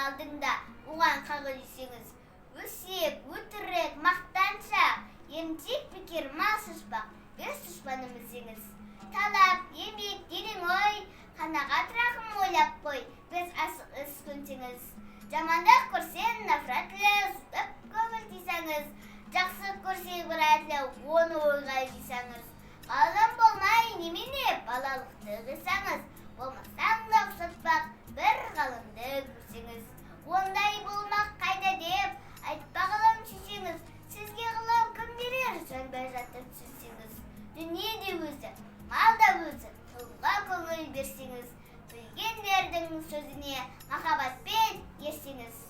алдыңда оған қағыл десеңіз, өсек, өтірік, мақтаншақ, емтек пікір, мал шашпақ, өз дұшпаным білсеңіз. Талап, еңбек, терең ой, қанағат рахым ойлап қой, біз асық іс көнсеңіз. Жамандық көрсең, нафратлы, сұтып көңіл тисаңыз, жақсы көрсең бір әділі, оны ойға дейсаңыз. Қалым болмай немене балалықты қисаңыз, болмасаң да ұқсатпақ бір ғалымды көрсеңіз. Ондай болмақ қайда деп, айтпағылым шешеңіз, сізге ғылым кім берер, жанбай жатып түсінсеңіз. Дүние де өзі, мал да өзі, тұлға көңіл берсеңіз, білгендердің сөзіне махаббатпен ерсеңіз.